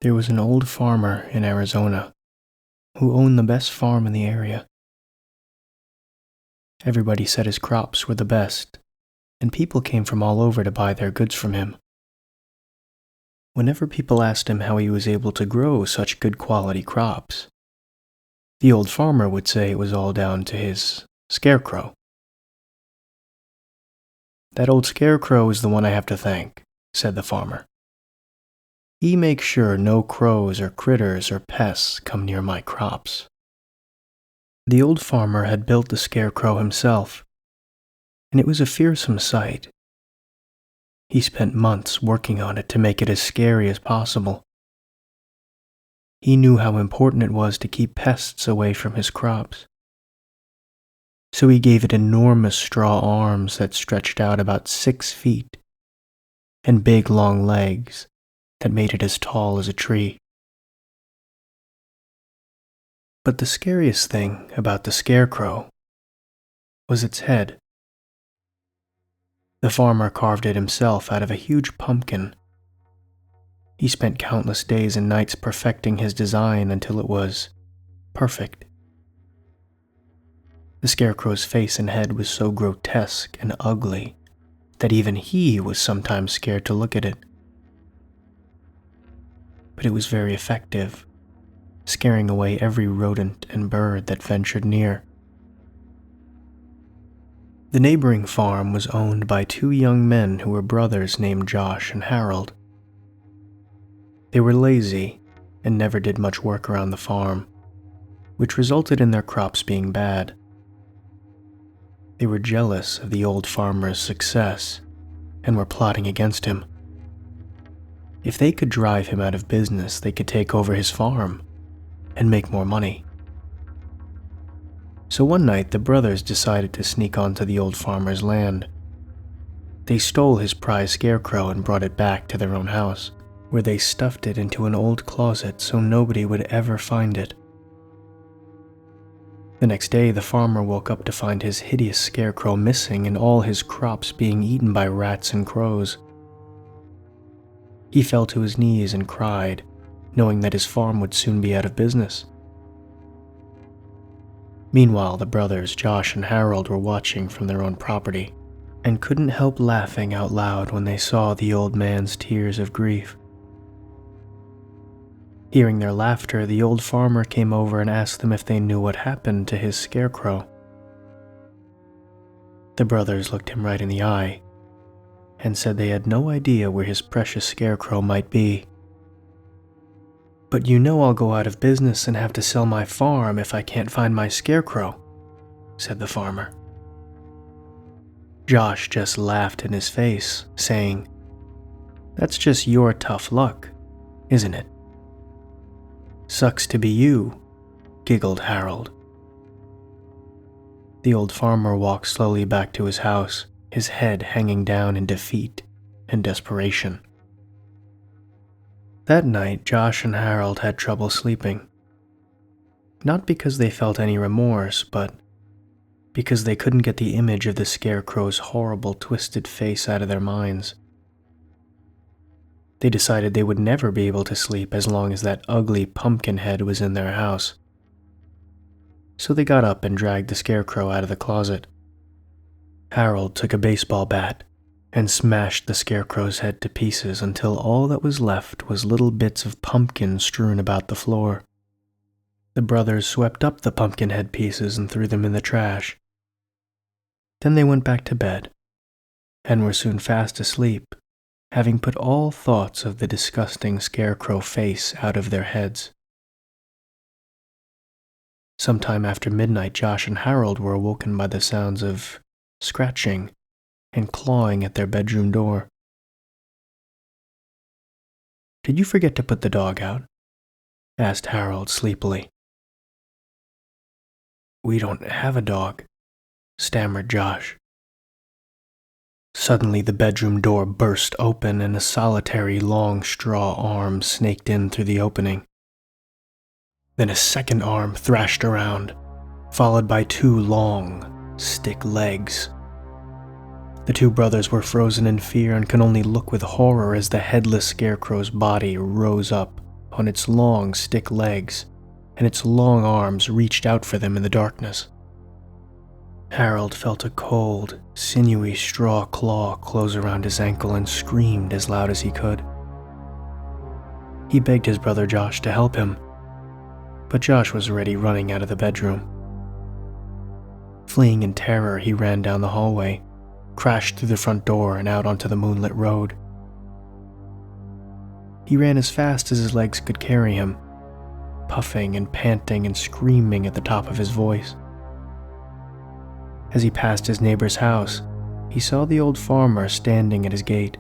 There was an old farmer in Arizona who owned the best farm in the area. Everybody said his crops were the best, and people came from all over to buy their goods from him. Whenever people asked him how he was able to grow such good quality crops, the old farmer would say it was all down to his scarecrow. "That old scarecrow is the one I have to thank," said the farmer. "He makes sure no crows or critters or pests come near my crops." The old farmer had built the scarecrow himself, and it was a fearsome sight. He spent months working on it to make it as scary as possible. He knew how important it was to keep pests away from his crops. So he gave it enormous straw arms that stretched out about 6 feet, and big long legs that made it as tall as a tree. But the scariest thing about the scarecrow was its head. The farmer carved it himself out of a huge pumpkin. He spent countless days and nights perfecting his design until it was perfect. The scarecrow's face and head was so grotesque and ugly that even he was sometimes scared to look at it. But it was very effective, scaring away every rodent and bird that ventured near. The neighboring farm was owned by 2 young men who were brothers named Josh and Harold. They were lazy and never did much work around the farm, which resulted in their crops being bad. They were jealous of the old farmer's success and were plotting against him. If they could drive him out of business, they could take over his farm and make more money. So one night, the brothers decided to sneak onto the old farmer's land. They stole his prize scarecrow and brought it back to their own house, where they stuffed it into an old closet so nobody would ever find it. The next day, the farmer woke up to find his hideous scarecrow missing and all his crops being eaten by rats and crows. He fell to his knees and cried, knowing that his farm would soon be out of business. Meanwhile, the brothers Josh and Harold were watching from their own property and couldn't help laughing out loud when they saw the old man's tears of grief. Hearing their laughter, the old farmer came over and asked them if they knew what happened to his scarecrow. The brothers looked him right in the eye and said they had no idea where his precious scarecrow might be. "But you know I'll go out of business and have to sell my farm if I can't find my scarecrow," said the farmer. Josh just laughed in his face, saying, "That's just your tough luck, isn't it?" "Sucks to be you," giggled Harold. The old farmer walked slowly back to his house, his head hanging down in defeat and desperation. That night, Josh and Harold had trouble sleeping. Not because they felt any remorse, but because they couldn't get the image of the scarecrow's horrible, twisted face out of their minds. They decided they would never be able to sleep as long as that ugly pumpkin head was in their house. So they got up and dragged the scarecrow out of the closet. Harold took a baseball bat and smashed the scarecrow's head to pieces until all that was left was little bits of pumpkin strewn about the floor. The brothers swept up the pumpkin head pieces and threw them in the trash. Then they went back to bed and were soon fast asleep, having put all thoughts of the disgusting scarecrow face out of their heads. Sometime after midnight, Josh and Harold were awoken by the sounds of scratching and clawing at their bedroom door. "Did you forget to put the dog out?" asked Harold sleepily. "We don't have a dog," stammered Josh. Suddenly, the bedroom door burst open and a solitary long straw arm snaked in through the opening. Then a second arm thrashed around, followed by 2 long, stick legs. The 2 brothers were frozen in fear and could only look with horror as the headless scarecrow's body rose up on its long, stick legs, and its long arms reached out for them in the darkness. Harold felt a cold, sinewy straw claw close around his ankle and screamed as loud as he could. He begged his brother Josh to help him, but Josh was already running out of the bedroom. Fleeing in terror, he ran down the hallway, crashed through the front door and out onto the moonlit road. He ran as fast as his legs could carry him, puffing and panting and screaming at the top of his voice. As he passed his neighbor's house, he saw the old farmer standing at his gate.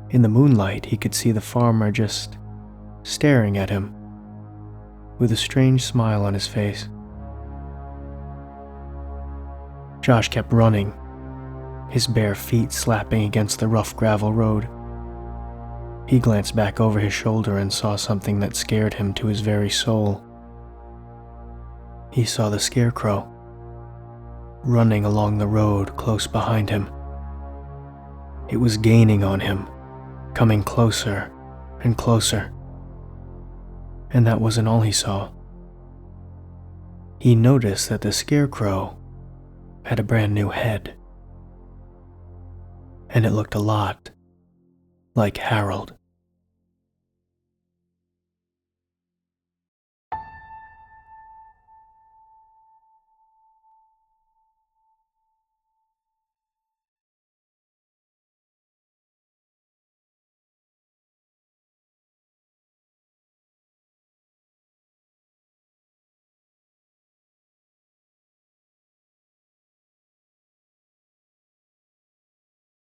In the moonlight, he could see the farmer just staring at him, with a strange smile on his face. Josh kept running, his bare feet slapping against the rough gravel road. He glanced back over his shoulder and saw something that scared him to his very soul. He saw the scarecrow, running along the road close behind him. It was gaining on him, coming closer and closer. And that wasn't all he saw. He noticed that the scarecrow had a brand new head, and it looked a lot like Harold.